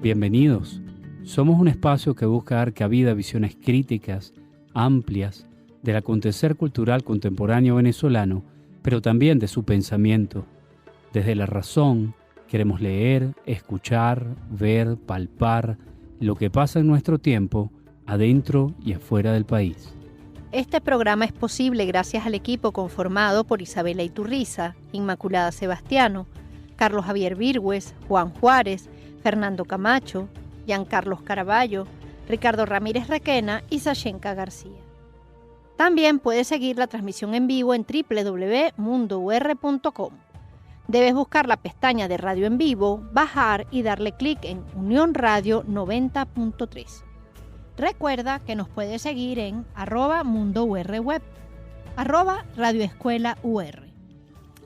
Bienvenidos. Somos un espacio que busca dar cabida a visiones críticas, amplias, del acontecer cultural contemporáneo venezolano, pero también de su pensamiento. Desde la razón, queremos leer, escuchar, ver, palpar lo que pasa en nuestro tiempo, adentro y afuera del país. Este programa es posible gracias al equipo conformado por Isabela Iturriza, Inmaculada Sebastiano, Carlos Javier Virgües, Juan Juárez, Fernando Camacho, Giancarlos Caraballo, Ricardo Ramírez Requena y Sashenka García. También puedes seguir la transmisión en vivo en www.mundour.com. Debes buscar la pestaña de Radio en Vivo, bajar y darle clic en Unión Radio 90.3. Recuerda que nos puedes seguir en @MundoURWeb, @RadioEscuelaUR,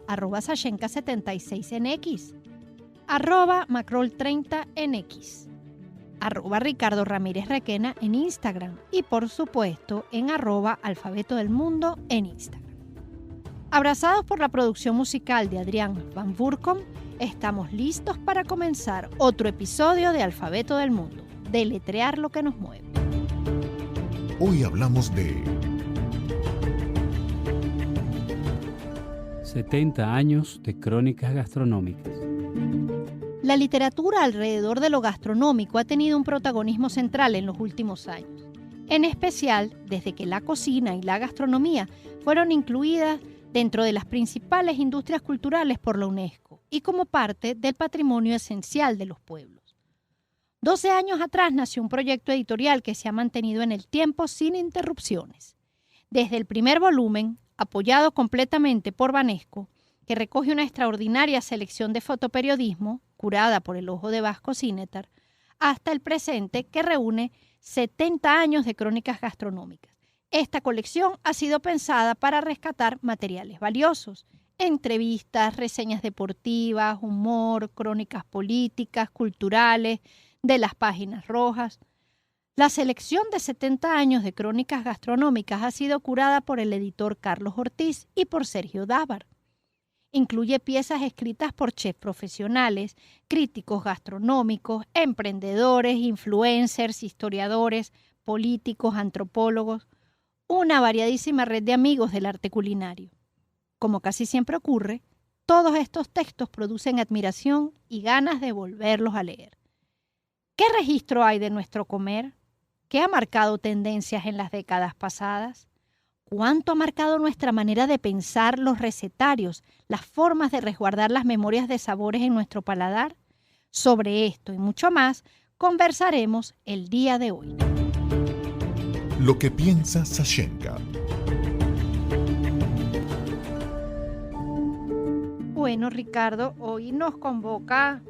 @Sashenka76NX, @Macrol30NX, @Ricardo Ramírez Requena en Instagram y por supuesto en @Alfabeto del Mundo en Instagram. Abrazados por la producción musical de Adrián Van Burkom, estamos listos para comenzar otro episodio de Alfabeto del Mundo, deletrear lo que nos mueve. Hoy hablamos de 70 años de crónicas gastronómicas. La literatura alrededor de lo gastronómico ha tenido un protagonismo central en los últimos años, en especial desde que la cocina y la gastronomía fueron incluidas dentro de las principales industrias culturales por la UNESCO y como parte del patrimonio esencial de los pueblos. 12 años atrás nació un proyecto editorial que se ha mantenido en el tiempo sin interrupciones. Desde el primer volumen, apoyado completamente por Banesco, que recoge una extraordinaria selección de fotoperiodismo, curada por el ojo de Vasco Sinetar, hasta el presente, que reúne 70 años de crónicas gastronómicas. Esta colección ha sido pensada para rescatar materiales valiosos, entrevistas, reseñas deportivas, humor, crónicas políticas, culturales, de las páginas rojas. La selección de 70 años de crónicas gastronómicas ha sido curada por el editor Carlos Ortiz y por Sergio Dávar. Incluye piezas escritas por chefs profesionales, críticos gastronómicos, emprendedores, influencers, historiadores, políticos, antropólogos, una variadísima red de amigos del arte culinario. Como casi siempre ocurre, todos estos textos producen admiración y ganas de volverlos a leer. ¿Qué registro hay de nuestro comer? ¿Qué ha marcado tendencias en las décadas pasadas? ¿Cuánto ha marcado nuestra manera de pensar los recetarios, las formas de resguardar las memorias de sabores en nuestro paladar? Sobre esto y mucho más conversaremos el día de hoy. Lo que piensa Sashenka. Bueno, Ricardo, hoy nos convoca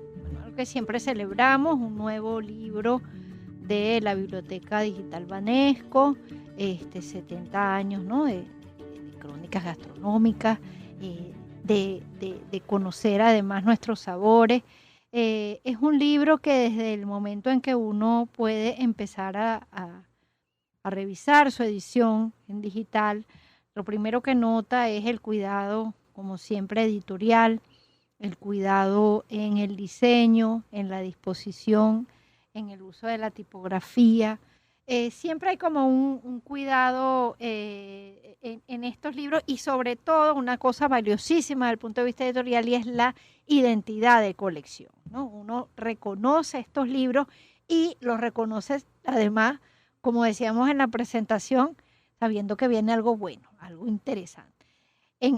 lo que siempre celebramos, un nuevo libro de la Biblioteca Digital Banesco, 70 años, ¿no? de crónicas gastronómicas, de conocer además nuestros sabores. Es un libro que desde el momento en que uno puede empezar a revisar su edición en digital, lo primero que nota es el cuidado, como siempre, editorial, el cuidado en el diseño, en la disposición, en el uso de la tipografía. Siempre hay como un cuidado en estos libros y sobre todo una cosa valiosísima desde el punto de vista editorial y es la identidad de colección, ¿no? Uno reconoce estos libros y los reconoce además, como decíamos en la presentación, sabiendo que viene algo bueno, algo interesante.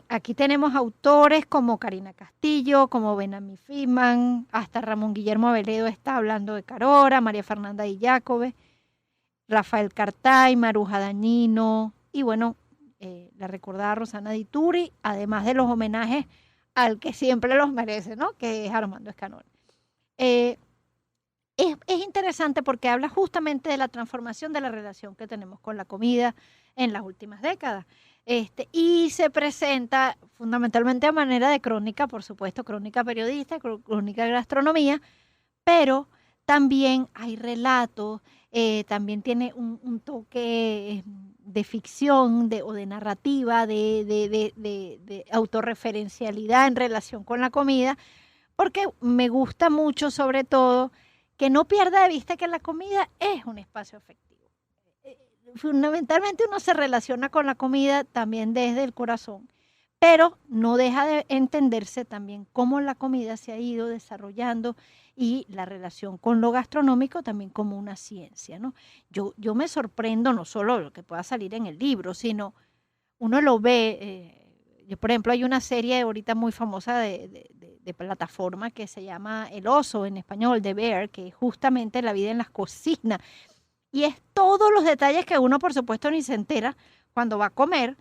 Aquí tenemos autores como Karina Castillo, como Benami Friedman, hasta Ramón Guillermo Aveledo está hablando de Carora, María Fernanda Di Jacobe, Rafael Cartay, Maruja Dañino y bueno, la recordada Rosana Di Turi, además de los homenajes al que siempre los merece, ¿no? Que es Armando Escanón. Es interesante porque habla justamente de la transformación de la relación que tenemos con la comida en las últimas décadas. Y se presenta fundamentalmente a manera de crónica, por supuesto, crónica periodista, crónica de gastronomía, pero también hay relatos, también tiene un toque de ficción o de narrativa, de autorreferencialidad en relación con la comida, porque me gusta mucho sobre todo que no pierda de vista que la comida es un espacio afectivo. Fundamentalmente uno se relaciona con la comida también desde el corazón, pero no deja de entenderse también cómo la comida se ha ido desarrollando y la relación con lo gastronómico también como una ciencia, ¿no? Yo me sorprendo no solo lo que pueda salir en el libro, sino uno lo ve. Yo, por ejemplo, hay una serie ahorita muy famosa de plataforma que se llama El Oso, en español, The Bear, que es justamente la vida en las cocinas. Y es todos los detalles que uno, por supuesto, ni se entera cuando va a comer,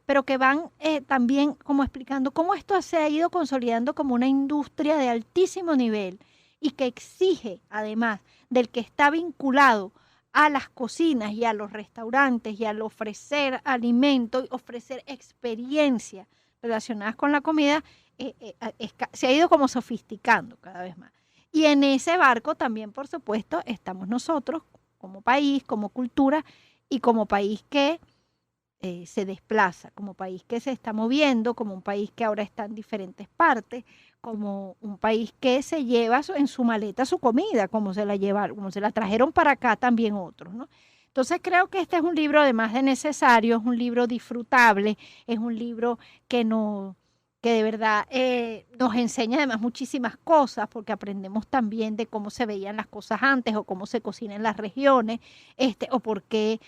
pero que van también como explicando cómo esto se ha ido consolidando como una industria de altísimo nivel y que exige, además del que está vinculado a las cocinas y a los restaurantes y al ofrecer alimentos, ofrecer experiencias relacionadas con la comida, se ha ido como sofisticando cada vez más. Y en ese barco también, por supuesto, estamos nosotros como país, como cultura y como país que se desplaza, como país que se está moviendo, como un país que ahora está en diferentes partes, como un país que se lleva en su maleta su comida, como se la llevaron, como se la trajeron para acá también otros, ¿no? Entonces creo que este es un libro además de necesario, es un libro disfrutable, es un libro que de verdad nos enseña además muchísimas cosas, porque aprendemos también de cómo se veían las cosas antes o cómo se cocina en las regiones, o por qué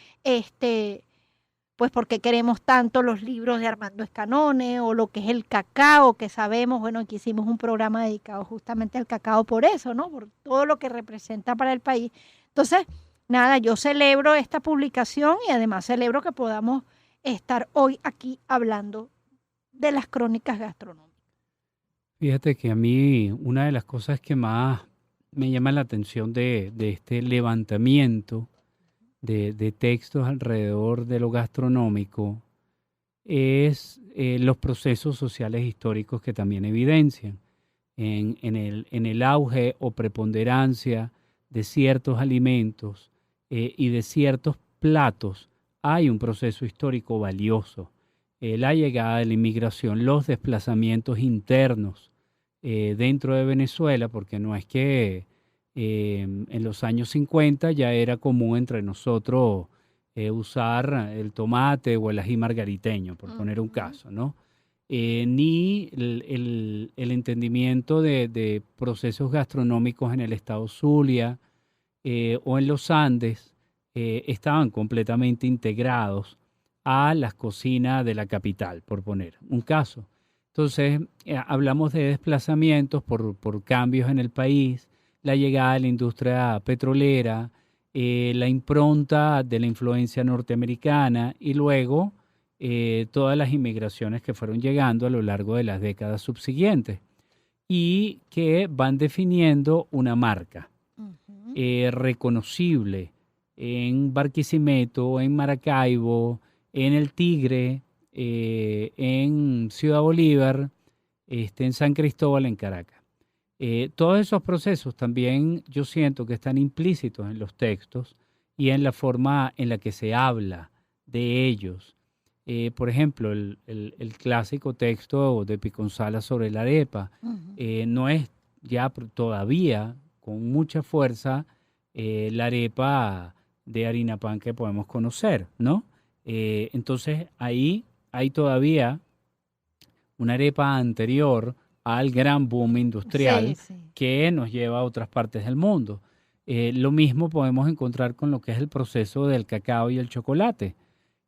pues porque queremos tanto los libros de Armando Escanone o lo que es el cacao, que sabemos, bueno, que hicimos un programa dedicado justamente al cacao por eso, ¿no? Por todo lo que representa para el país. Entonces, nada, yo celebro esta publicación y además celebro que podamos estar hoy aquí hablando de las crónicas gastronómicas. Fíjate que a mí una de las cosas que más me llama la atención de este levantamiento de textos alrededor de lo gastronómico es los procesos sociales históricos que también evidencian en el auge o preponderancia de ciertos alimentos y de ciertos platos. Hay un proceso histórico valioso, la llegada de la inmigración, los desplazamientos internos dentro de Venezuela, porque no es que en los años 50 ya era común entre nosotros usar el tomate o el ají margariteño, por poner un caso, ¿no? Ni el entendimiento de procesos gastronómicos en el estado Zulia o en los Andes estaban completamente integrados a las cocinas de la capital, por poner un caso. Entonces, hablamos de desplazamientos por cambios en el país, la llegada de la industria petrolera, la impronta de la influencia norteamericana y luego todas las inmigraciones que fueron llegando a lo largo de las décadas subsiguientes y que van definiendo una marca reconocible en Barquisimeto, en Maracaibo, en El Tigre, en Ciudad Bolívar, en San Cristóbal, en Caracas. Todos esos procesos también yo siento que están implícitos en los textos y en la forma en la que se habla de ellos. Por ejemplo, el clásico texto de Piconzala sobre la arepa no es ya todavía con mucha fuerza la arepa de harina pan que podemos conocer, ¿no? Entonces ahí hay todavía una arepa anterior al gran boom industrial que nos lleva a otras partes del mundo. Lo mismo podemos encontrar con lo que es el proceso del cacao y el chocolate,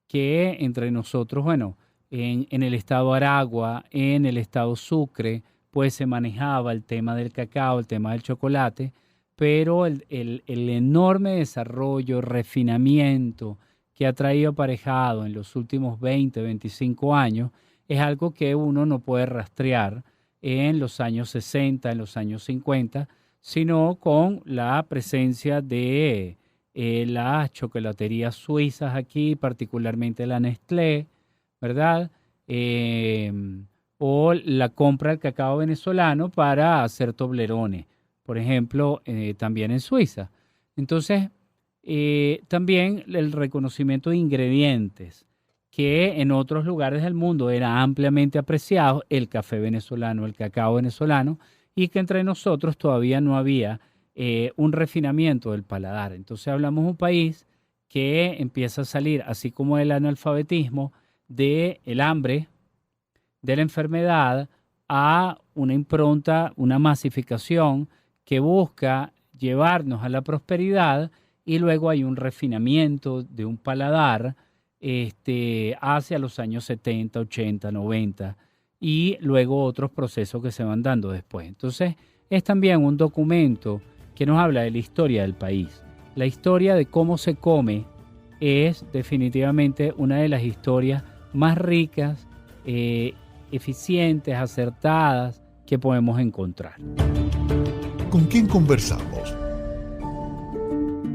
que entre nosotros, bueno, en el estado Aragua, en el estado Sucre, pues se manejaba el tema del cacao, el tema del chocolate, pero el enorme desarrollo, refinamiento que ha traído aparejado en los últimos 20, 25 años, es algo que uno no puede rastrear en los años 60, en los años 50, sino con la presencia de las chocolaterías suizas aquí, particularmente la Nestlé, ¿verdad? O la compra del cacao venezolano para hacer toblerones, por ejemplo, también en Suiza. Entonces, también el reconocimiento de ingredientes que en otros lugares del mundo era ampliamente apreciado, el café venezolano, el cacao venezolano, y que entre nosotros todavía no había un refinamiento del paladar. Entonces hablamos de un país que empieza a salir, así como el analfabetismo, del hambre, de la enfermedad, a una impronta, una masificación que busca llevarnos a la prosperidad, y luego hay un refinamiento de un paladar hacia los años 70, 80, 90, y luego otros procesos que se van dando después. Entonces es también un documento que nos habla de la historia del país. La historia de cómo se come es definitivamente una de las historias más ricas, eficientes, acertadas que podemos encontrar. ¿Con quién conversamos?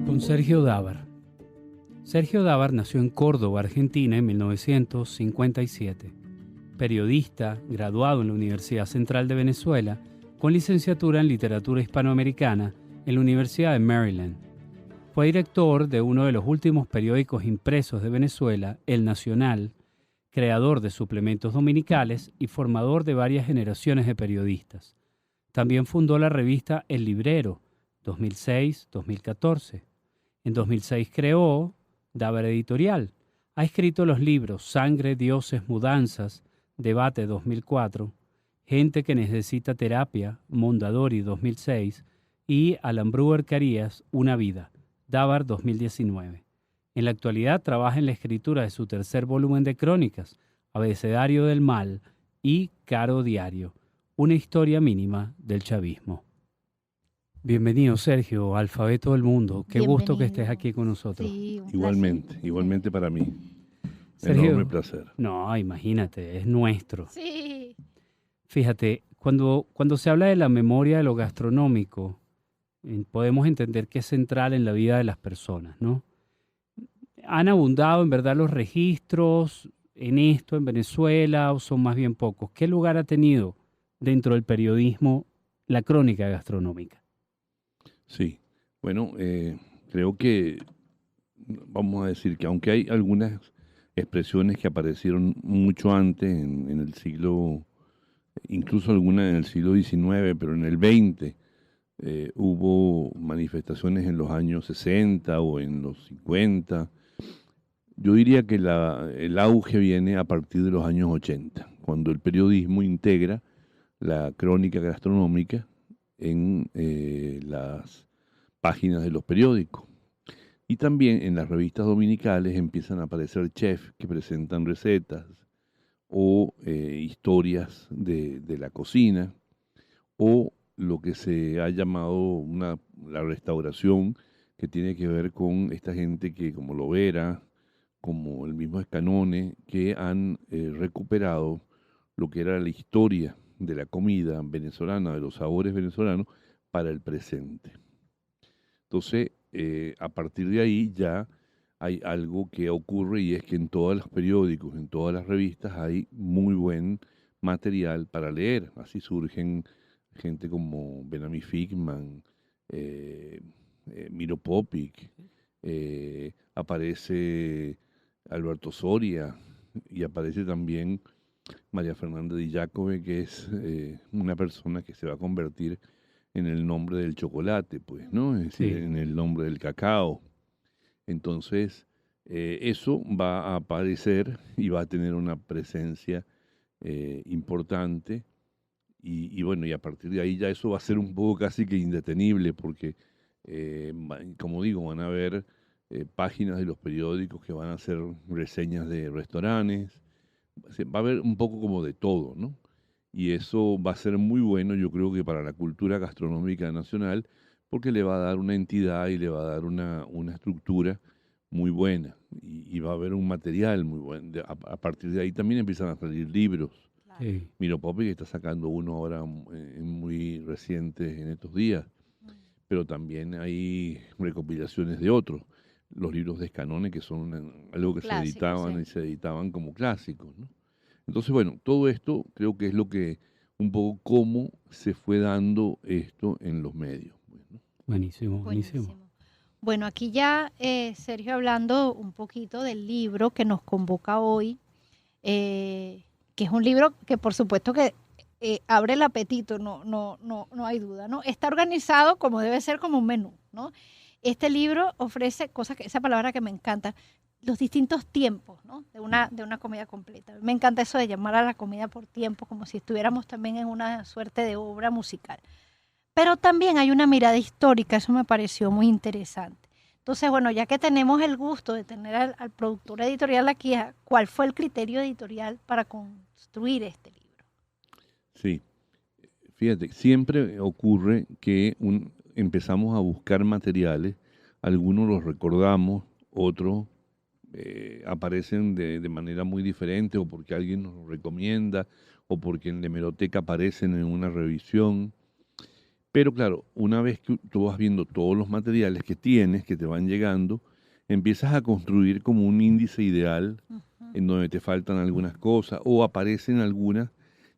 Con Sergio Dávar. Sergio Dávar nació en Córdoba, Argentina, en 1957. Periodista, graduado en la Universidad Central de Venezuela, con licenciatura en Literatura Hispanoamericana en la Universidad de Maryland. Fue director de uno de los últimos periódicos impresos de Venezuela, El Nacional, creador de suplementos dominicales y formador de varias generaciones de periodistas. También fundó la revista El Librero, 2006-2014. En 2006 creó Dávar Editorial. Ha escrito los libros Sangre, Dioses, Mudanzas, Debate 2004, Gente que necesita terapia, Mondadori 2006 y Alan Brewer Carías, Una vida, Dávar 2019. En la actualidad trabaja en la escritura de su tercer volumen de crónicas, Abecedario del Mal y Caro Diario, una historia mínima del chavismo. Bienvenido, Sergio, Alfabeto del Mundo. Qué gusto que estés aquí con nosotros. Sí, Igualmente para mí. Sergio, enorme placer. No, imagínate, es nuestro. Sí. Fíjate, cuando se habla de la memoria de lo gastronómico, podemos entender que es central en la vida de las personas, ¿no? ¿Han abundado en verdad los registros en esto en Venezuela o son más bien pocos? ¿Qué lugar ha tenido dentro del periodismo la crónica gastronómica? Sí, bueno, creo que vamos a decir que aunque hay algunas expresiones que aparecieron mucho antes en el siglo, incluso algunas en el siglo XIX, pero en el XX hubo manifestaciones en los años 60 o en los 50. Yo diría que el auge viene a partir de los años 80, cuando el periodismo integra la crónica gastronómica en las páginas de los periódicos. Y también en las revistas dominicales empiezan a aparecer chefs que presentan recetas o historias de la cocina, o lo que se ha llamado la restauración, que tiene que ver con esta gente que, como Lovera, como el mismo Escanone, que han recuperado lo que era la historia de la comida venezolana, de los sabores venezolanos, para el presente. Entonces, a partir de ahí ya hay algo que ocurre, y es que en todos los periódicos, en todas las revistas hay muy buen material para leer. Así surgen gente como Benami Figman, Miro Popic, aparece Alberto Soria, y aparece también María Fernanda Di Giacome, que es una persona que se va a convertir en el nombre del chocolate, pues, ¿no? Es decir, en el nombre del cacao. Entonces, eso va a aparecer y va a tener una presencia importante, y bueno, y a partir de ahí ya eso va a ser un poco casi que indetenible, porque, como digo, van a haber páginas de los periódicos que van a hacer reseñas de restaurantes. Va a haber un poco como de todo, ¿no? Y eso va a ser muy bueno, yo creo que para la cultura gastronómica nacional, porque le va a dar una entidad y le va a dar una estructura muy buena, y va a haber un material muy bueno. A partir de ahí también empiezan a salir libros. Sí. Miro Popi, que está sacando uno ahora muy reciente en estos días, pero también hay recopilaciones de otros. Los libros de Escanone, que son algo que Clásicos, se editaban, sí. y se editaban como clásicos, ¿no? Entonces, bueno, todo esto creo que es lo que, un poco cómo se fue dando esto en los medios, ¿no? Buenísimo, buenísimo. Buenísimo. Bueno, aquí ya Sergio hablando un poquito del libro que nos convoca hoy, que es un libro que por supuesto que abre el apetito, no hay duda, ¿no? Está organizado como debe ser, como un menú, ¿no? Este libro ofrece esa palabra que me encanta, los distintos tiempos, ¿no? de una comida completa. Me encanta eso de llamar a la comida por tiempo, como si estuviéramos también en una suerte de obra musical. Pero también hay una mirada histórica, eso me pareció muy interesante. Entonces, bueno, ya que tenemos el gusto de tener al productor editorial aquí, ¿cuál fue el criterio editorial para construir este libro? Sí, fíjate, siempre ocurre que empezamos a buscar materiales, algunos los recordamos, otros aparecen de manera muy diferente, o porque alguien nos lo recomienda, o porque en la hemeroteca aparecen en una revisión. Pero claro, una vez que tú vas viendo todos los materiales que tienes, que te van llegando, empiezas a construir como un índice ideal en donde te faltan algunas cosas, o aparecen algunas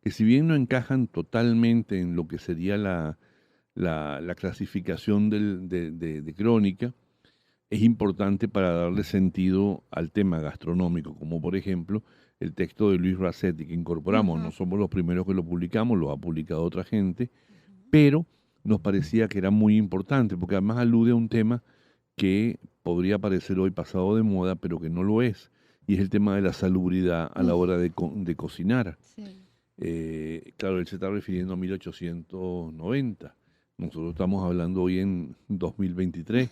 que si bien no encajan totalmente en lo que sería la clasificación de crónica, es importante para darle sentido al tema gastronómico, como por ejemplo el texto de Luis Racetti que incorporamos. No somos los primeros que lo publicamos, lo ha publicado otra gente, pero nos parecía que era muy importante, porque además alude a un tema que podría parecer hoy pasado de moda, pero que no lo es, y es el tema de la salubridad a la hora de cocinar. Sí. Claro, él se está refiriendo a 1890. Nosotros estamos hablando hoy en 2023,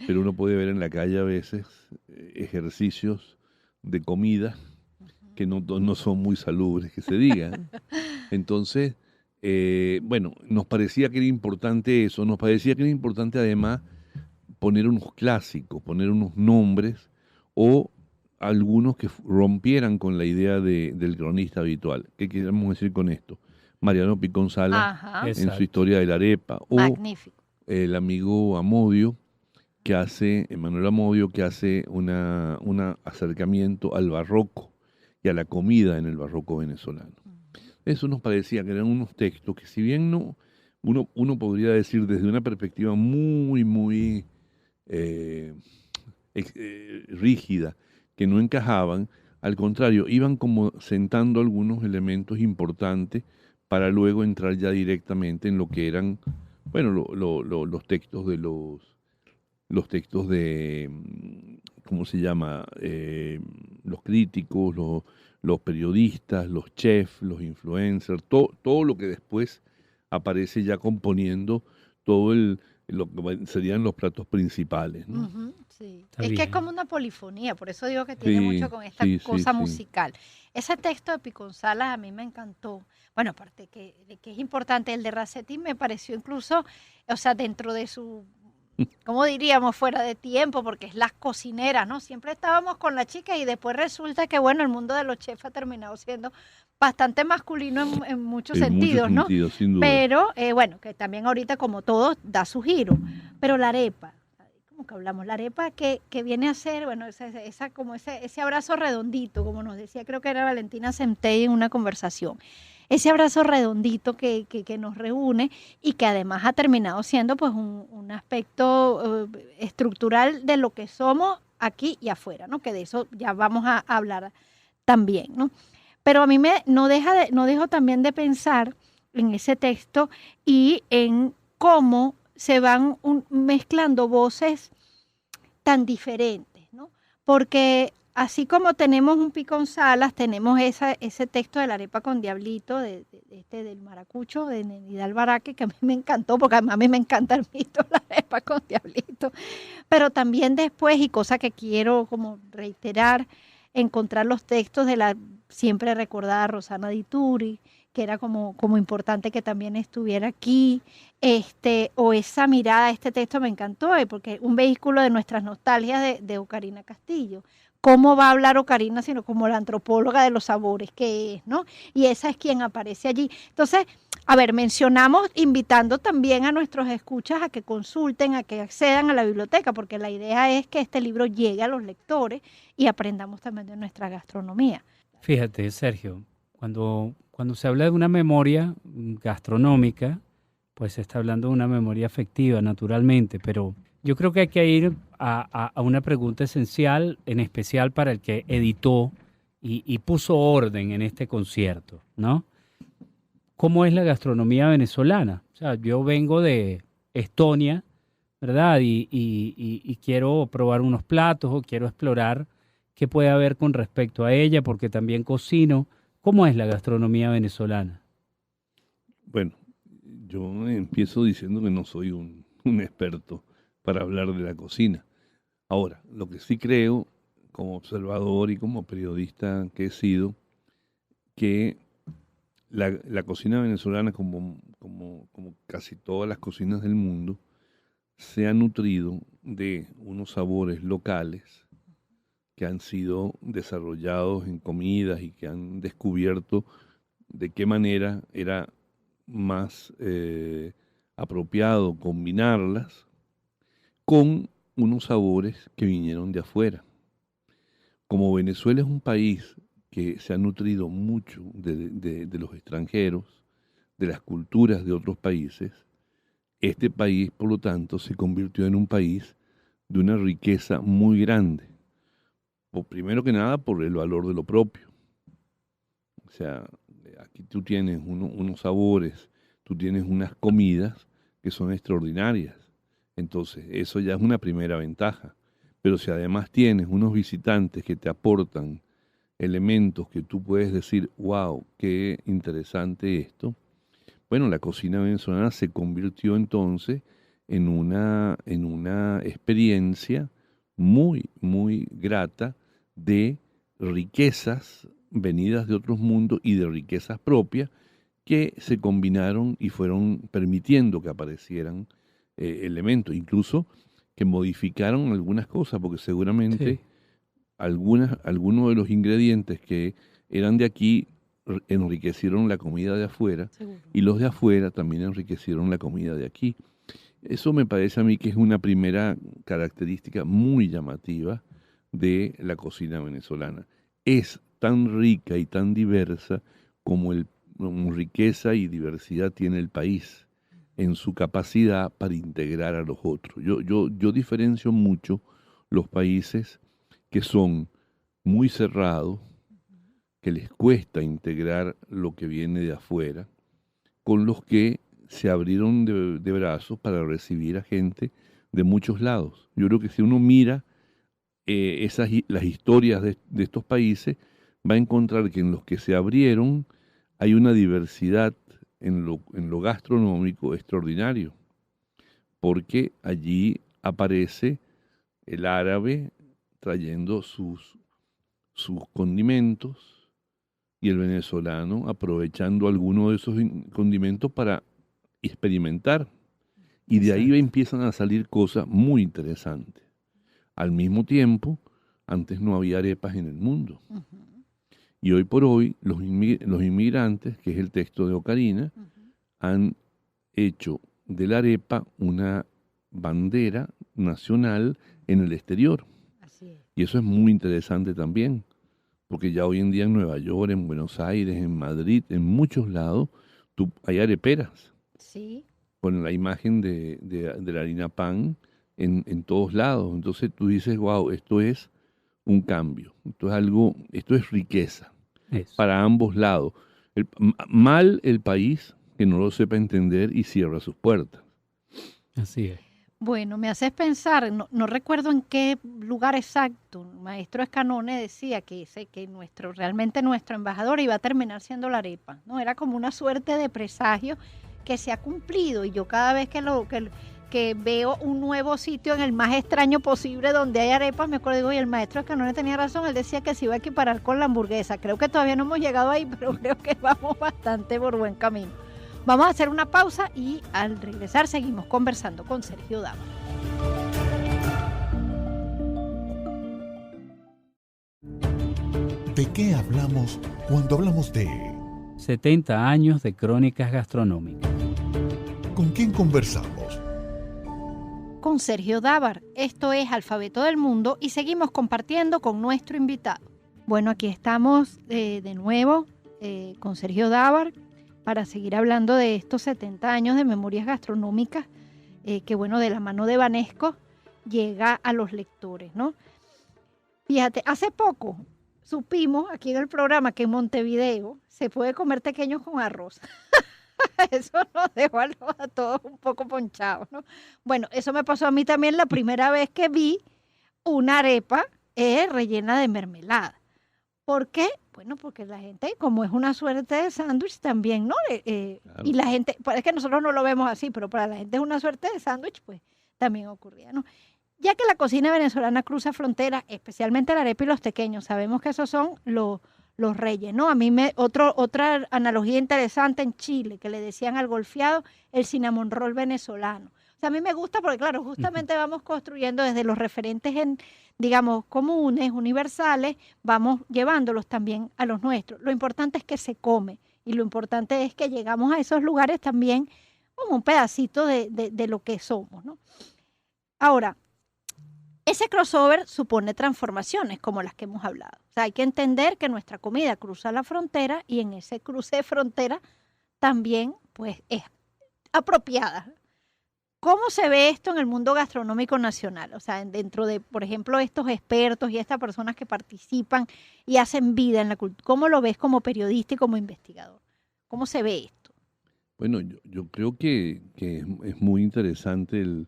pero uno puede ver en la calle a veces ejercicios de comida que no son muy salubres, que se digan. Entonces, bueno, nos parecía que era importante eso, nos parecía que era importante además poner unos clásicos, poner unos nombres o algunos que rompieran con la idea del cronista habitual. ¿Qué queremos decir con esto? Mariano Picón Salas en su historia de la arepa, o Magnífico. el amigo Amodio, Emanuel Amodio, que hace un acercamiento al barroco y a la comida en el barroco venezolano. Eso nos parecía que eran unos textos que, si bien uno podría decir desde una perspectiva muy, muy rígida, que no encajaban, al contrario, iban como sentando algunos elementos importantes para luego entrar ya directamente en lo que eran, bueno, los textos de los textos de, ¿cómo se llama? Los críticos, los periodistas, los chefs, los influencers, todo lo que después aparece ya componiendo todo lo que serían los platos principales, ¿no? Sí. Está Es que bien. es como una polifonía, por eso digo que tiene Sí, mucho con esta sí, cosa sí. musical. Ese texto de Picón Salas a mí me encantó. Bueno, aparte de que es importante, el de Racetti me pareció incluso, o sea, dentro de su, ¿cómo diríamos? Fuera de tiempo, porque es las cocineras, ¿no? Siempre estábamos con la chica y después resulta que, bueno, el mundo de los chefs ha terminado siendo bastante masculino en muchos En sentidos, muchos ¿no? sentidos, sin duda. Pero, bueno, que también ahorita como todo da su giro. Pero la arepa, como que hablamos, la arepa que viene a ser, bueno, como ese abrazo redondito, como nos decía, creo que era Valentina Centey en una conversación. Ese abrazo redondito que nos reúne y que además ha terminado siendo pues un aspecto estructural de lo que somos aquí y afuera, ¿no? Que de eso ya vamos a hablar también, ¿no? Pero a mí no dejo también de pensar en ese texto y en cómo se van mezclando voces tan diferentes, ¿no? Porque así como tenemos un Picón Salas, tenemos ese texto de la arepa con diablito, del maracucho, de Nidal Baraque, que a mí me encantó, porque a mí me encanta el mito, la arepa con diablito. Pero también después, y cosa que quiero como reiterar, encontrar los textos de la siempre recordada Rosana Di Turi, que era como importante que también estuviera aquí, o esa mirada, este texto me encantó, porque un vehículo de nuestras nostalgias de Ocarina Castillo. ¿Cómo va a hablar Ocarina sino como la antropóloga de los sabores que es, ¿no? Y esa es quien aparece allí. Entonces, a ver, mencionamos invitando también a nuestros escuchas a que consulten, a que accedan a la biblioteca, porque la idea es que este libro llegue a los lectores y aprendamos también de nuestra gastronomía. Fíjate, Sergio, cuando se habla de una memoria gastronómica, pues se está hablando de una memoria afectiva, naturalmente, pero yo creo que hay que ir a una pregunta esencial, en especial para el que editó y puso orden en este concierto, ¿no? cómo es la gastronomía venezolana. O sea, yo vengo de Estonia, ¿verdad? Y quiero probar unos platos o quiero explorar qué puede haber con respecto a ella, porque también cocino. ¿Cómo es la gastronomía venezolana? Bueno, yo empiezo diciendo que no soy un experto para hablar de la cocina. Ahora, lo que sí creo, como observador y como periodista que he sido, que la cocina venezolana, como casi todas las cocinas del mundo, se ha nutrido de unos sabores locales que han sido desarrollados en comidas y que han descubierto de qué manera era más apropiado combinarlas con unos sabores que vinieron de afuera. Como Venezuela es un país que se ha nutrido mucho de los extranjeros, de las culturas de otros países, este país, por lo tanto, se convirtió en un país de una riqueza muy grande. Primero que nada, por el valor de lo propio. O sea, aquí tú tienes unos sabores, tú tienes unas comidas que son extraordinarias. Entonces, eso ya es una primera ventaja. Pero si además tienes unos visitantes que te aportan elementos que tú puedes decir, wow, qué interesante esto, bueno, la cocina venezolana se convirtió entonces en una experiencia muy, muy grata de riquezas venidas de otros mundos y de riquezas propias que se combinaron y fueron permitiendo que aparecieran elementos, incluso que modificaron algunas cosas, porque seguramente Sí. algunos de los ingredientes que eran de aquí enriquecieron la comida de afuera Seguro. y los de afuera también enriquecieron la comida de aquí. Eso me parece a mí que es una primera característica muy llamativa de la cocina venezolana. Es tan rica y tan diversa como riqueza y diversidad tiene el país en su capacidad para integrar a los otros. Yo diferencio mucho los países que son muy cerrados, que les cuesta integrar lo que viene de afuera, con los que se abrieron de brazos para recibir a gente de muchos lados. Yo creo que si uno mira las historias de estos países, va a encontrar que en los que se abrieron hay una diversidad en lo gastronómico extraordinario, porque allí aparece el árabe trayendo sus condimentos y el venezolano aprovechando alguno de esos condimentos para experimentar. Y de ahí Exacto. empiezan a salir cosas muy interesantes. Al mismo tiempo, antes no había arepas en el mundo. Ujú, Y hoy por hoy, los inmigrantes, que es el texto de Ocarina, ujú. han hecho de la arepa una bandera nacional en el exterior. Así es. Y eso es muy interesante también, porque ya hoy en día en Nueva York, en Buenos Aires, en Madrid, en muchos lados, hay areperas Sí. con la imagen de la harina pan en todos lados. Entonces tú dices, wow, esto es un cambio, esto es riqueza Eso. para ambos lados. Mal el país que no lo sepa entender y cierra sus puertas. Así es. Bueno, me haces pensar, no recuerdo en qué lugar exacto, el maestro Escanone decía que realmente nuestro embajador iba a terminar siendo la arepa, ¿no? Era como una suerte de presagio que se ha cumplido, y yo cada vez que veo un nuevo sitio en el más extraño posible donde hay arepas, me acuerdo, digo, y el maestro Escanone tenía razón, él decía que se iba a equiparar con la hamburguesa. Creo que todavía no hemos llegado ahí, pero creo que vamos bastante por buen camino. Vamos a hacer una pausa y al regresar seguimos conversando con Sergio Dávaro. ¿De qué hablamos cuando hablamos de 70 años de crónicas gastronómicas. con quién conversamos? Con Sergio Dávaro. Esto es Alfabeto del Mundo y seguimos compartiendo con nuestro invitado. Bueno, aquí estamos de nuevo con Sergio Dávaro para seguir hablando de estos 70 años de memorias gastronómicas que, bueno, de la mano de Banesco llega a los lectores, ¿no? Fíjate, hace poco supimos aquí en el programa que en Montevideo se puede comer tequeños con arroz. Eso nos dejó a todos un poco ponchados, ¿no? Bueno, eso me pasó a mí también la primera vez que vi una arepa rellena de mermelada. ¿Por qué? Bueno, porque la gente, como es una suerte de sándwich también, ¿no? Claro. Y la gente, pues es que nosotros no lo vemos así, pero para la gente es una suerte de sándwich, pues también ocurría, ¿no? Ya que la cocina venezolana cruza fronteras, especialmente la arepa y los tequeños, sabemos que esos son los reyes, ¿no? A mí otra analogía interesante en Chile, que le decían al golfeado el cinnamon roll venezolano. O sea, a mí me gusta porque, claro, justamente vamos construyendo desde los referentes digamos, comunes, universales, vamos llevándolos también a los nuestros. Lo importante es que se come y lo importante es que llegamos a esos lugares también como un pedacito de lo que somos, ¿no? Ahora, ese crossover supone transformaciones como las que hemos hablado. O sea, hay que entender que nuestra comida cruza la frontera y en ese cruce de frontera también pues es apropiada. ¿Cómo se ve esto en el mundo gastronómico nacional? O sea, dentro de, por ejemplo, estos expertos y estas personas que participan y hacen vida en la cultura. ¿Cómo lo ves como periodista y como investigador? ¿Cómo se ve esto? Bueno, yo creo que es muy interesante el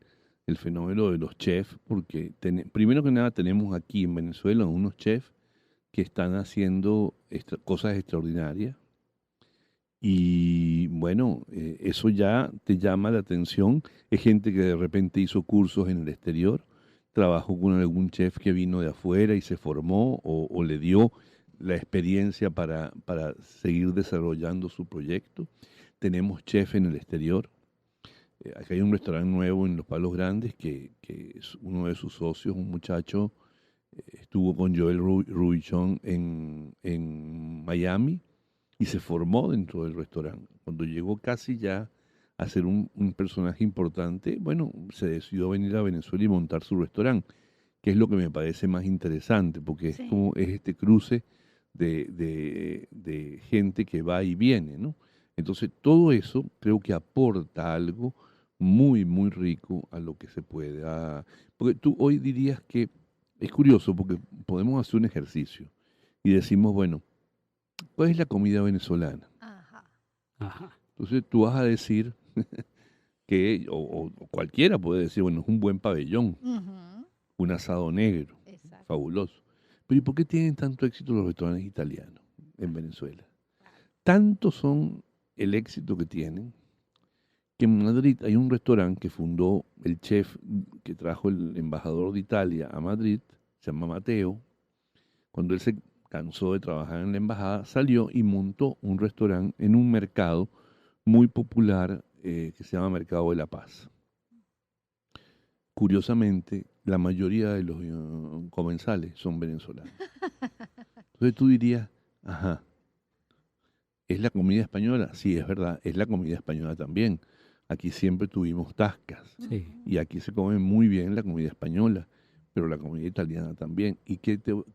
fenómeno de los chefs, porque primero que nada tenemos aquí en Venezuela unos chefs que están haciendo cosas extraordinarias. Y bueno, eso ya te llama la atención. Es gente que de repente hizo cursos en el exterior, trabajó con algún chef que vino de afuera y se formó o le dio la experiencia para seguir desarrollando su proyecto. Tenemos chef en el exterior. Aquí hay un restaurante nuevo en Los Palos Grandes que es uno de sus socios, un muchacho, estuvo con Joel Rubichon en Miami y se formó dentro del restaurante. Cuando llegó casi ya a ser un personaje importante, bueno, se decidió venir a Venezuela y montar su restaurante, que es lo que me parece más interesante, porque es como es este cruce de gente que va y viene, ¿no? Entonces, todo eso creo que aporta algo muy, muy rico a lo que se puede. Porque tú hoy dirías que es curioso, porque podemos hacer un ejercicio y decimos, bueno, ¿cuál es la comida venezolana? Ajá. Ajá. Entonces tú vas a decir que, o cualquiera puede decir, bueno, es un buen pabellón, Ujú. un asado negro, Exacto. fabuloso. Pero ¿y por qué tienen tanto éxito los restaurantes italianos en Venezuela? Tanto son el éxito que tienen, que en Madrid hay un restaurante que fundó el chef que trajo el embajador de Italia a Madrid, se llama Mateo. Cuando él se cansó de trabajar en la embajada, salió y montó un restaurante en un mercado muy popular que se llama Mercado de la Paz. Curiosamente, la mayoría de los comensales son venezolanos. Entonces tú dirías, ajá, ¿es la comida española? Sí, es verdad, es la comida española también. Aquí siempre tuvimos tascas Sí. y aquí se come muy bien la comida española, pero la comida italiana también. ¿Y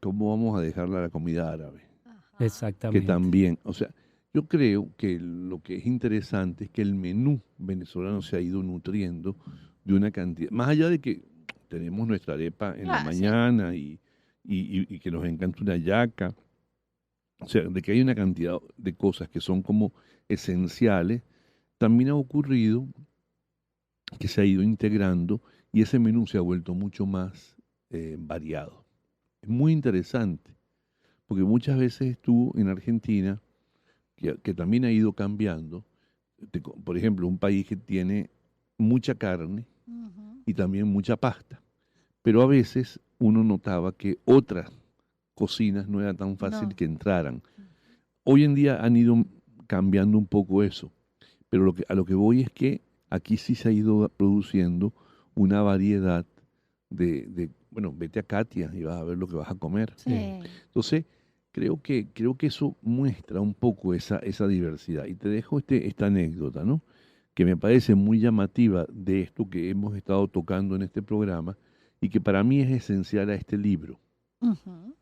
cómo vamos a dejarla la comida árabe? Ajá. Que Exactamente. también, o sea, yo creo que lo que es interesante es que el menú venezolano se ha ido nutriendo de una cantidad, más allá de que tenemos nuestra arepa en la Ah, sí. mañana y que nos encanta una yaca, o sea, de que hay una cantidad de cosas que son como esenciales, también ha ocurrido que se ha ido integrando y ese menú se ha vuelto mucho más variado. Es muy interesante, porque muchas veces tú en Argentina, que también ha ido cambiando, por ejemplo, un país que tiene mucha carne Ujú. y también mucha pasta, pero a veces uno notaba que otras cocinas no era tan fácil No. que entraran. Hoy en día han ido cambiando un poco eso, pero a lo que voy es que aquí sí se ha ido produciendo una variedad bueno, vete a Katia y vas a ver lo que vas a comer. Sí. Entonces, creo que eso muestra un poco esa diversidad. Y te dejo esta anécdota, ¿no? Que me parece muy llamativa de esto que hemos estado tocando en este programa y que para mí es esencial a este libro. Ujú.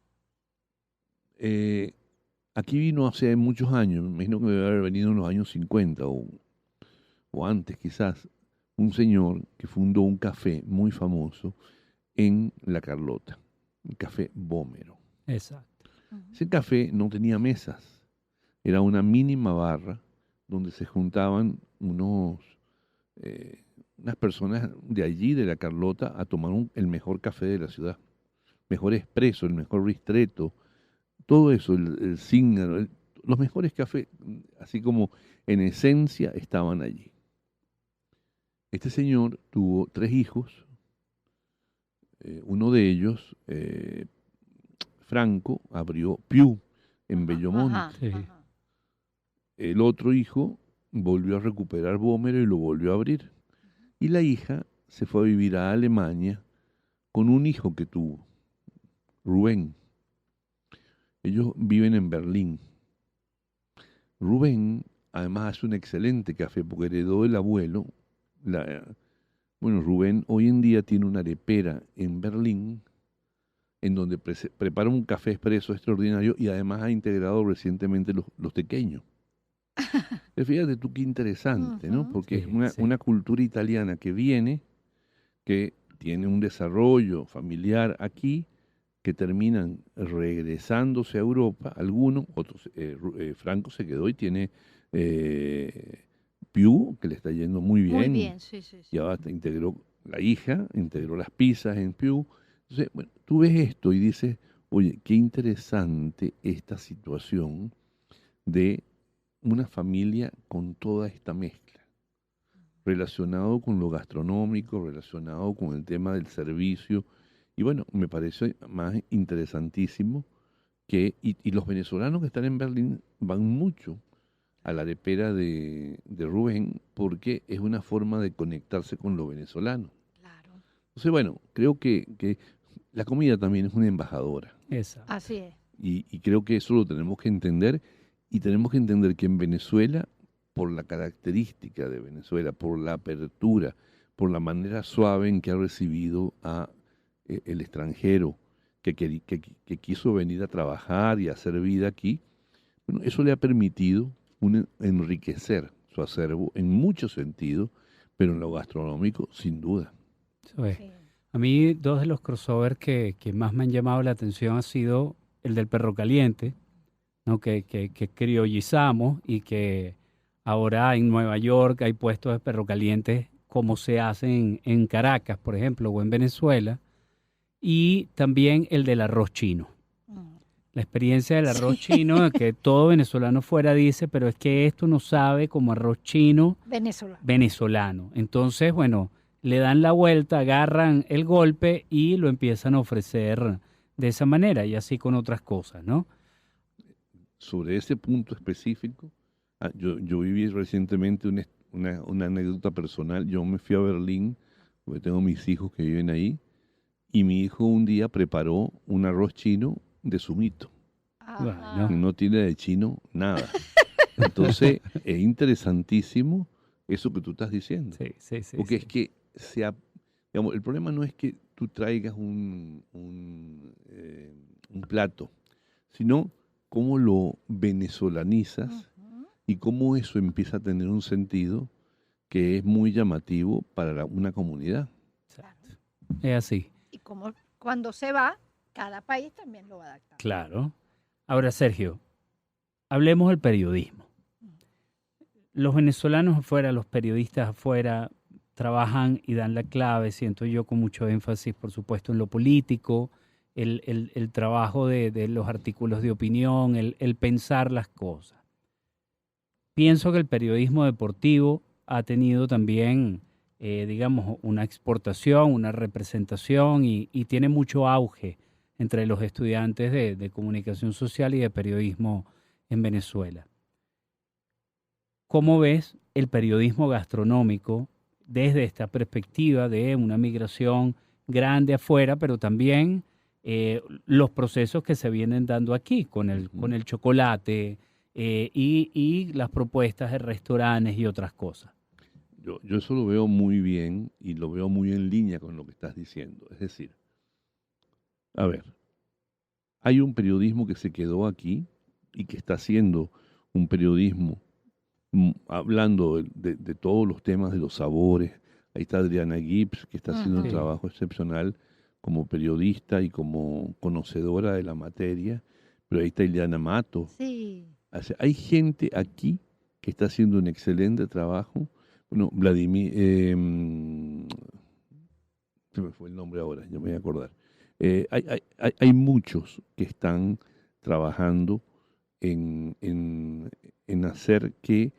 Aquí vino hace muchos años, me imagino que debe haber venido en los años 50 o antes quizás, un señor que fundó un café muy famoso en La Carlota, el Café Bómero. Exacto. Ujú. Ese café no tenía mesas, era una mínima barra donde se juntaban unas personas de allí, de la Carlota, a tomar el mejor café de la ciudad, mejor expreso, el mejor ristretto, todo eso, el Signar, los mejores cafés, así como en esencia, estaban allí. Este señor tuvo 3 hijos, uno de ellos, Franco, abrió Più en Bellomonte. Ajá, Sí. ajá. El otro hijo volvió a recuperar Bómero y lo volvió a abrir. Y la hija se fue a vivir a Alemania con un hijo que tuvo, Rubén. Ellos viven en Berlín. Rubén, además, hace un excelente café porque heredó del abuelo. Bueno, Rubén hoy en día tiene una arepera en Berlín en donde prepara un café expreso extraordinario y además ha integrado recientemente los tequeños. Fíjate tú qué interesante, ¿no? Ujú. Porque Sí, es sí. una cultura italiana que viene, que tiene un desarrollo familiar aquí, que terminan regresándose a Europa, algunos, otros, Franco se quedó y tiene Più, que le está yendo muy bien. Muy bien, sí, sí, sí. Y ahora integró la hija, integró las pizzas en Più. Entonces, bueno, tú ves esto y dices, oye, qué interesante esta situación de una familia con toda esta mezcla, relacionado con lo gastronómico, relacionado con el tema del servicio. Y bueno, me parece más interesantísimo y los venezolanos que están en Berlín van mucho a la arepera de Rubén porque es una forma de conectarse con lo venezolano. Claro, Entonces, bueno, creo que la comida también es una embajadora Exacto. así es. y creo que eso lo tenemos que entender y tenemos que entender que en Venezuela, por la característica de Venezuela, por la apertura, por la manera suave en que ha recibido a el extranjero que quiso venir a trabajar y a hacer vida aquí, bueno, eso le ha permitido enriquecer su acervo en muchos sentidos, pero en lo gastronómico, sin duda. Eso es. Sí. A mí 2 de los crossovers que más me han llamado la atención ha sido el del perro caliente, ¿no? Que criollizamos y que ahora en Nueva York hay puestos de perro caliente como se hacen en Caracas, por ejemplo, o en Venezuela, y también el del arroz chino. Mm. La experiencia del arroz chino, que todo venezolano fuera dice, pero es que esto no sabe como arroz chino Venezuela. venezolano. Entonces, bueno, le dan la vuelta, agarran el golpe y lo empiezan a ofrecer de esa manera y así con otras cosas, ¿no? Sobre ese punto específico, yo viví recientemente una anécdota personal. Yo me fui a Berlín, porque tengo mis hijos que viven ahí, y mi hijo un día preparó un arroz chino de sumito. Ajá. Y no tiene de chino nada. Entonces, es interesantísimo eso que tú estás diciendo. Sí, sí, sí. Porque sí. es que, digamos, el problema no es que tú traigas un plato, sino cómo lo venezolanizas Ujú. y cómo eso empieza a tener un sentido que es muy llamativo para una comunidad. Exacto. Es así, Y como cuando se va, cada país también lo va a adaptar. claro. Ahora, Sergio, hablemos del periodismo. Los venezolanos afuera, los periodistas afuera, trabajan y dan la clave, siento yo, con mucho énfasis, por supuesto, en lo político, el trabajo de los artículos de opinión, el pensar las cosas. Pienso que el periodismo deportivo ha tenido también, digamos, una exportación, una representación y tiene mucho auge entre los estudiantes de comunicación social y de periodismo en Venezuela. ¿Cómo ves el periodismo gastronómico desde esta perspectiva de una migración grande afuera, pero también los procesos que se vienen dando aquí con el chocolate y las propuestas de restaurantes y otras cosas? Yo eso lo veo muy bien y lo veo muy en línea con lo que estás diciendo. Es decir, a ver, hay un periodismo que se quedó aquí y que está haciendo un periodismo hablando de todos los temas de los sabores. Ahí está Adriana Gibbs, que está haciendo un Ujú. trabajo excepcional como periodista y como conocedora de la materia. Pero ahí está Ileana Mato. Sí. O sea, hay gente aquí que está haciendo un excelente trabajo. Bueno, Vladimir, se me fue el nombre ahora, ya me voy a acordar. Hay muchos que están trabajando en hacer que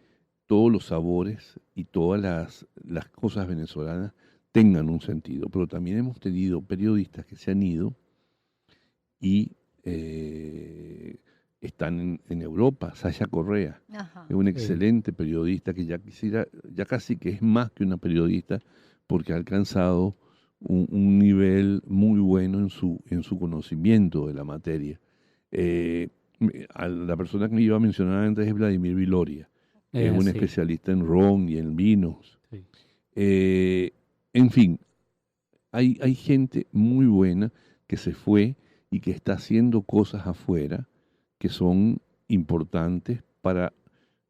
todos los sabores y todas las cosas venezolanas tengan un sentido. Pero también hemos tenido periodistas que se han ido y están en Europa. Sasha Correa Ajá. es un Sí. excelente periodista que ya casi que es más que una periodista porque ha alcanzado un nivel muy bueno en su conocimiento de la materia. A la persona que me iba a mencionar antes es Vladimir Viloria, que es un Sí, especialista en ron y en vinos. sí. En fin, hay gente muy buena que se fue y que está haciendo cosas afuera que son importantes para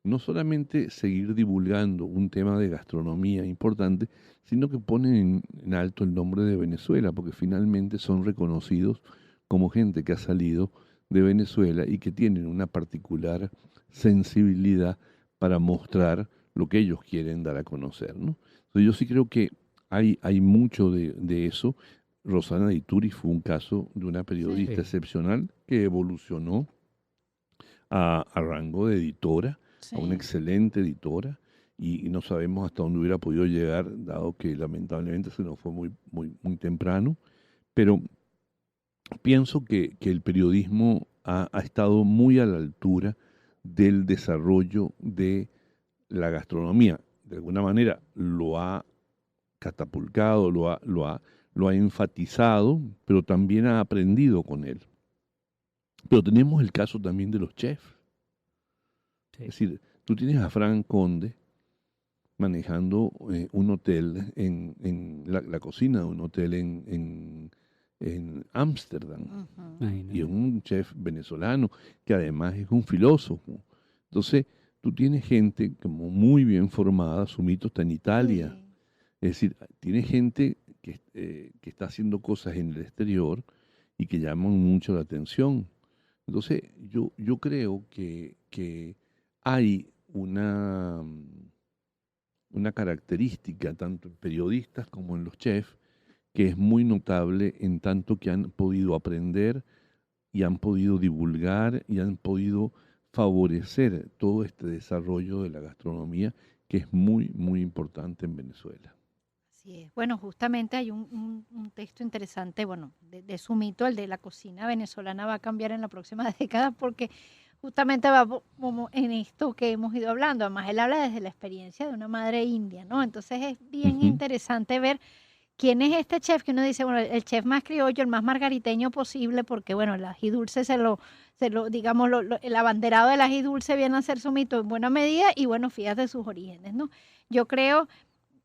no solamente seguir divulgando un tema de gastronomía importante, sino que ponen en alto el nombre de Venezuela, porque finalmente son reconocidos como gente que ha salido de Venezuela y que tienen una particular sensibilidad para mostrar lo que ellos quieren dar a conocer, ¿no? Entonces yo sí creo que hay mucho de eso. Rosana Di Turi fue un caso de una periodista Sí. excepcional que evolucionó a rango de editora, a una Sí. excelente editora, y no sabemos hasta dónde hubiera podido llegar, dado que lamentablemente se nos fue muy temprano, pero pienso que el periodismo ha estado muy a la altura del desarrollo de la gastronomía. De alguna manera lo ha catapultado, lo ha enfatizado, pero también ha aprendido con él. Pero tenemos el caso también de los chefs. Sí. Es decir, tú tienes a Fran Conde manejando un hotel en la cocina de un hotel en Ámsterdam. Ujú. Y es Imagínate. un chef venezolano que además es un filósofo. Entonces, tú tienes gente como muy bien formada, su mito está en Italia. Sí. Es decir, tienes gente que está haciendo cosas en el exterior y que llaman mucho la atención. Entonces, yo creo que hay una característica, tanto en periodistas como en los chefs, que es muy notable en tanto que han podido aprender y han podido divulgar y han podido favorecer todo este desarrollo de la gastronomía que es muy importante en Venezuela. Así es. Bueno, justamente hay un texto interesante, bueno, de su mito, el de la cocina venezolana va a cambiar en la próxima década porque justamente va como en esto que hemos ido hablando. Además, él habla desde la experiencia de una madre india, ¿no? Entonces es bien Ujú. interesante ver quién es este chef que uno dice, bueno, el chef más criollo, el más margariteño posible, porque bueno, el ají dulce digamos, el abanderado del ají dulce viene a ser su mito en buena medida y bueno, fíjate sus orígenes, ¿no? Yo creo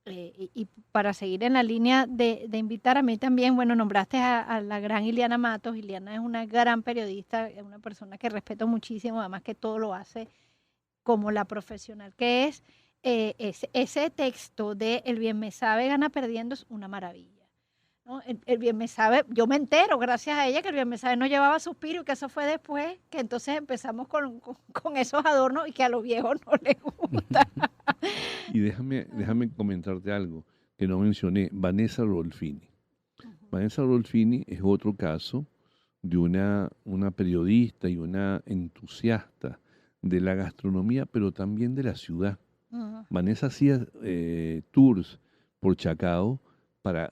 y para seguir en la línea de invitar a mí también, bueno, nombraste a la gran Ileana Matos. Ileana es una gran periodista, es una persona que respeto muchísimo, además que todo lo hace como la profesional que es. Ese texto de El bien me sabe, gana perdiendo es una maravilla, ¿no? El bien me sabe, yo me entero gracias a ella que el bien me sabe no llevaba suspiro y que eso fue después, que entonces empezamos con esos adornos y que a los viejos no les gusta. Y déjame comentarte algo que no mencioné, Vanessa Rolfini. Vanessa Rolfini es otro caso de una periodista y una entusiasta de la gastronomía, pero también de la ciudad. Ujú. Vanessa hacía tours por Chacao para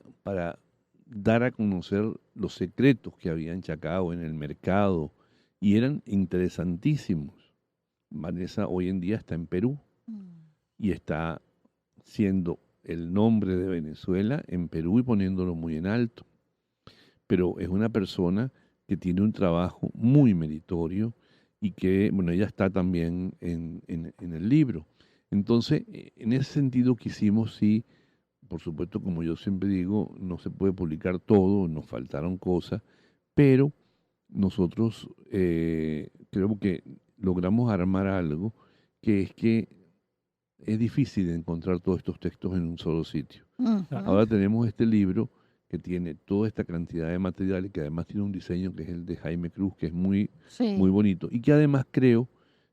dar a conocer los secretos que había en Chacao, en el mercado, y eran interesantísimos. Vanessa hoy en día está en Perú y está siendo el nombre de Venezuela en Perú y poniéndolo muy en alto. Pero es una persona que tiene un trabajo muy meritorio y que, bueno, ella está también en el libro. Entonces, en ese sentido quisimos, sí, por supuesto, como yo siempre digo, no se puede publicar todo, nos faltaron cosas, pero nosotros creo que logramos armar algo que es que es difícil encontrar todos estos textos en un solo sitio. Ujú. Ahora tenemos este libro que tiene toda esta cantidad de material y que además tiene un diseño que es el de Jaime Cruz, que es muy Sí. bonito y que además creo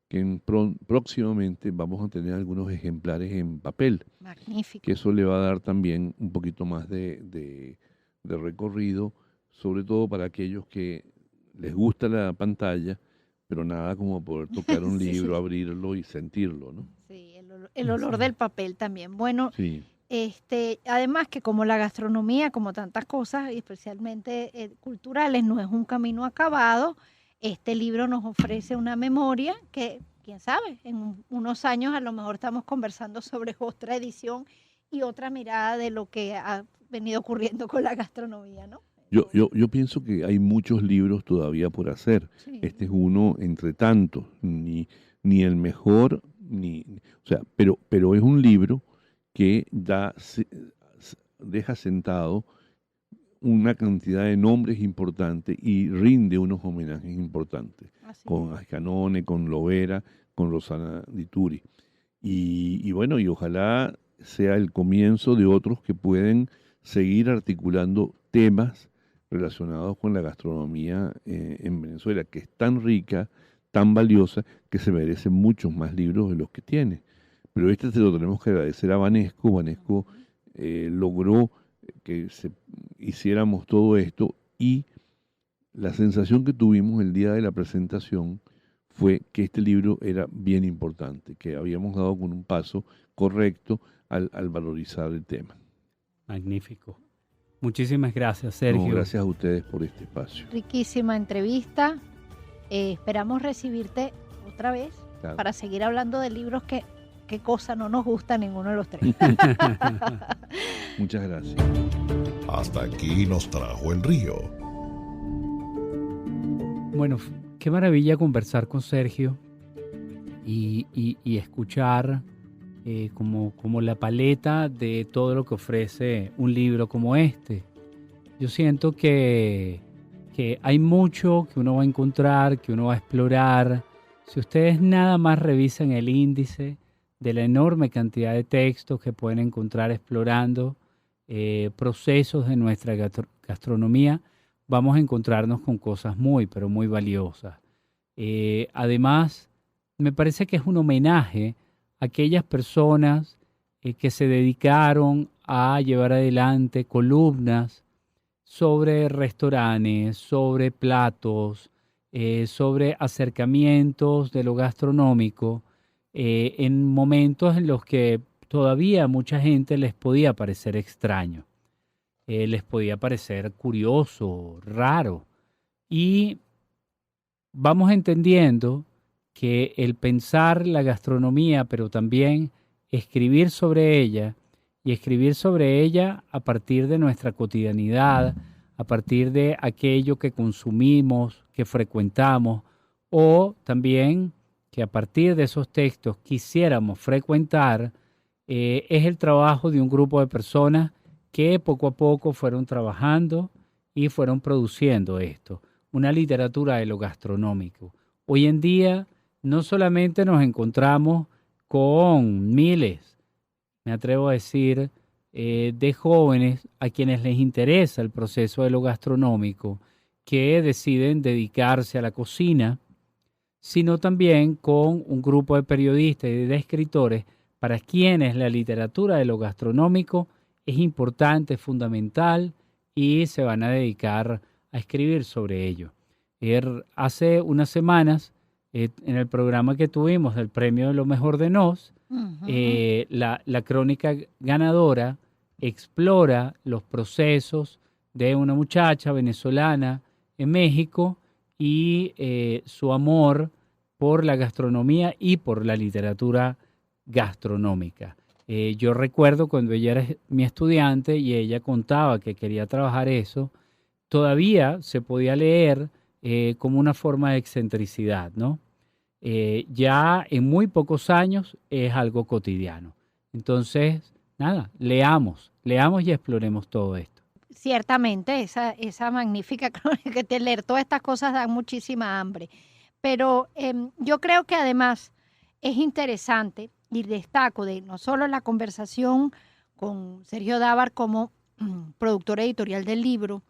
que próximamente vamos a tener algunos ejemplares en papel, Magnífico. que eso le va a dar también un poquito más de recorrido, sobre todo para aquellos que les gusta la pantalla, pero nada como poder tocar un Sí. libro, abrirlo y sentirlo, ¿no? Sí, el olor del papel también. Bueno, Sí, además que como la gastronomía, como tantas cosas, y especialmente culturales, no es un camino acabado, este libro nos ofrece una memoria que, quién sabe, en unos años a lo mejor estamos conversando sobre otra edición y otra mirada de lo que ha venido ocurriendo con la gastronomía, ¿no? yo pienso que hay muchos libros todavía por hacer. Sí. Este es uno entre tantos, ni el mejor, o sea, pero es un libro que deja sentado una cantidad de nombres importantes y rinde unos homenajes importantes, Así con es. Ascanone, con Lovera, con Rosana Dituri. Y bueno, y ojalá sea el comienzo de otros que pueden seguir articulando temas relacionados con la gastronomía en Venezuela, que es tan rica, tan valiosa, que se merecen muchos más libros de los que tiene. Pero este se lo tenemos que agradecer a Banesco. Banesco logró que hiciéramos todo esto, y la sensación que tuvimos el día de la presentación fue que este libro era bien importante, que habíamos dado con un paso correcto al valorizar el tema. Magnífico. Muchísimas gracias, No, Sergio. gracias a ustedes por este espacio. Riquísima entrevista. Esperamos recibirte otra vez Claro. para seguir hablando de libros que qué cosa no nos gusta a ninguno de los tres. Muchas gracias. Hasta aquí nos trajo el río. Bueno, qué maravilla conversar con Sergio y escuchar como la paleta de todo lo que ofrece un libro como este. Yo siento que hay mucho que uno va a encontrar, que uno va a explorar. Si ustedes nada más revisan el índice de la enorme cantidad de textos que pueden encontrar explorando procesos de nuestra gastronomía, vamos a encontrarnos con cosas muy, pero muy valiosas. Además, me parece que es un homenaje a aquellas personas que se dedicaron a llevar adelante columnas sobre restaurantes, sobre platos, sobre acercamientos de lo gastronómico, en momentos en los que todavía a mucha gente les podía parecer extraño, les podía parecer curioso, raro. Y vamos entendiendo que el pensar la gastronomía, pero también escribir sobre ella, y escribir sobre ella a partir de nuestra cotidianidad, a partir de aquello que consumimos, que frecuentamos, o también que a partir de esos textos quisiéramos frecuentar, es el trabajo de un grupo de personas que poco a poco fueron trabajando y fueron produciendo esto, una literatura de lo gastronómico. Hoy en día no solamente nos encontramos con miles, me atrevo a decir, de jóvenes a quienes les interesa el proceso de lo gastronómico, que deciden dedicarse a la cocina, sino también con un grupo de periodistas y de escritores para quienes la literatura de lo gastronómico es importante, es fundamental, y se van a dedicar a escribir sobre ello. Hace unas semanas, en el programa que tuvimos del Premio de lo Mejor de Nos, la crónica ganadora explora los procesos de una muchacha venezolana en México y su amor por la gastronomía y por la literatura gastronómica. Yo recuerdo cuando ella era mi estudiante y ella contaba que quería trabajar eso, todavía se podía leer como una forma de excentricidad, ¿no? Ya en muy pocos años es algo cotidiano. Entonces, nada, leamos y exploremos todo esto. Ciertamente, esa magnífica crónica, que leer todas estas cosas da muchísima hambre. Pero yo creo que además es interesante, y destaco de no solo la conversación con Sergio Dávar como productor editorial del libro,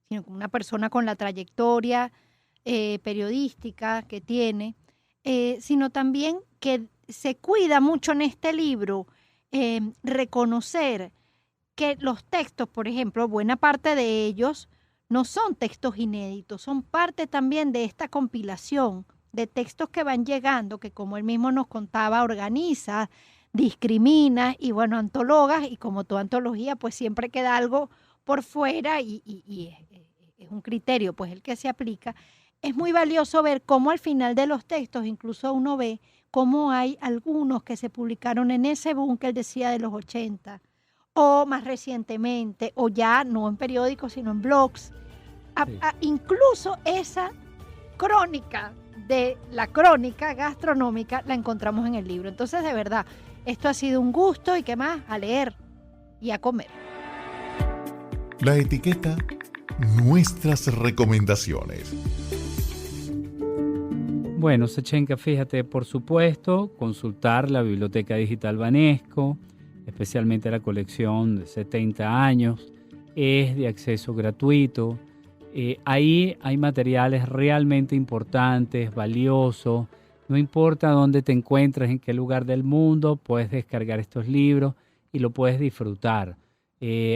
sino como una persona con la trayectoria periodística que tiene, sino también que se cuida mucho en este libro reconocer que los textos, por ejemplo, buena parte de ellos no son textos inéditos, son parte también de esta compilación de textos que van llegando, que como él mismo nos contaba, organiza, discrimina y bueno, antologas, y como toda antología, pues siempre queda algo por fuera y es un criterio pues el que se aplica. Es muy valioso ver cómo al final de los textos incluso uno ve cómo hay algunos que se publicaron en ese boom que él decía de los 80, o más recientemente, o ya no en periódicos, sino en blogs. Incluso esa crónica de la crónica gastronómica la encontramos en el libro. Entonces, de verdad, esto ha sido un gusto y qué más, a leer y a comer. La etiqueta, nuestras recomendaciones. Bueno, Sachenka, fíjate, por supuesto, consultar la Biblioteca Digital Banesco, especialmente la colección de 70 años, es de acceso gratuito. Ahí hay materiales realmente importantes, valiosos. No importa dónde te encuentres, en qué lugar del mundo, puedes descargar estos libros y lo puedes disfrutar.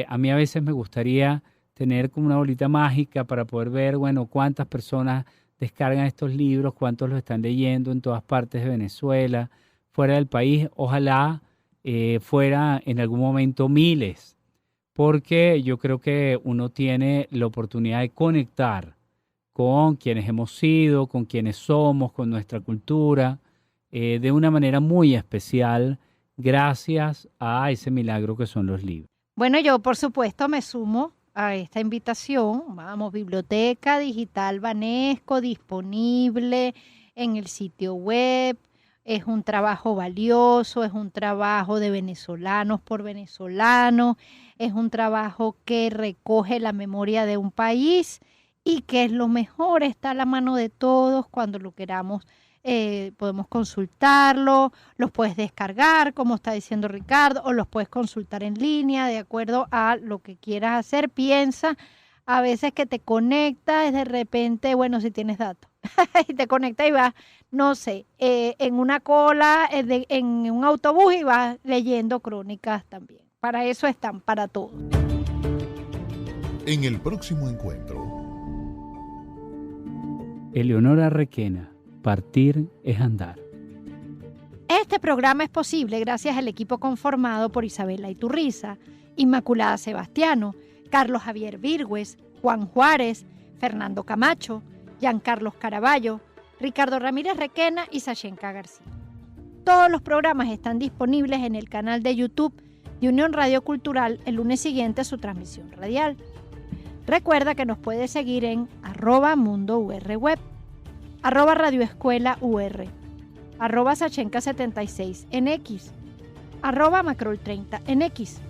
A mí a veces me gustaría tener como una bolita mágica para poder ver, bueno, cuántas personas descargan estos libros, cuántos los están leyendo en todas partes de Venezuela, fuera del país. Ojalá fuera en algún momento miles, porque yo creo que uno tiene la oportunidad de conectar con quienes hemos sido, con quienes somos, con nuestra cultura, de una manera muy especial, gracias a ese milagro que son los libros. Bueno, yo por supuesto me sumo a esta invitación. Vamos, Biblioteca Digital Banesco, disponible en el sitio web. Es un trabajo valioso, es un trabajo de venezolanos por venezolanos, es un trabajo que recoge la memoria de un país y que es lo mejor, está a la mano de todos. Cuando lo queramos podemos consultarlo, los puedes descargar, como está diciendo Ricardo, o los puedes consultar en línea, de acuerdo a lo que quieras hacer. Piensa, a veces que te conectas, de repente, bueno, si tienes datos, y te conectas y vas, no sé, en una cola, en un autobús y vas leyendo crónicas también. Para eso están, para todo. En el próximo encuentro. Eleonora Requena, partir es andar. Este programa es posible gracias al equipo conformado por Isabela Iturriza, Inmaculada Sebastiano, Carlos Javier Virgües, Juan Juárez, Fernando Camacho, Giancarlos Caraballo, Ricardo Ramírez Requena y Sachenka García. Todos los programas están disponibles en el canal de YouTube de Unión Radio Cultural el lunes siguiente a su transmisión radial. Recuerda que nos puedes seguir en @mundourweb, @radioescuelaur, @Sachenka76 en X, @Macrol30 en X,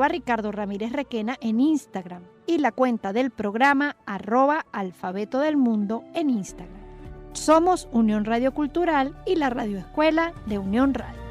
@Ricardo Ramírez Requena en Instagram y la cuenta del programa @Alfabeto del Mundo en Instagram. Somos Unión Radio Cultural y la Radio Escuela de Unión Radio.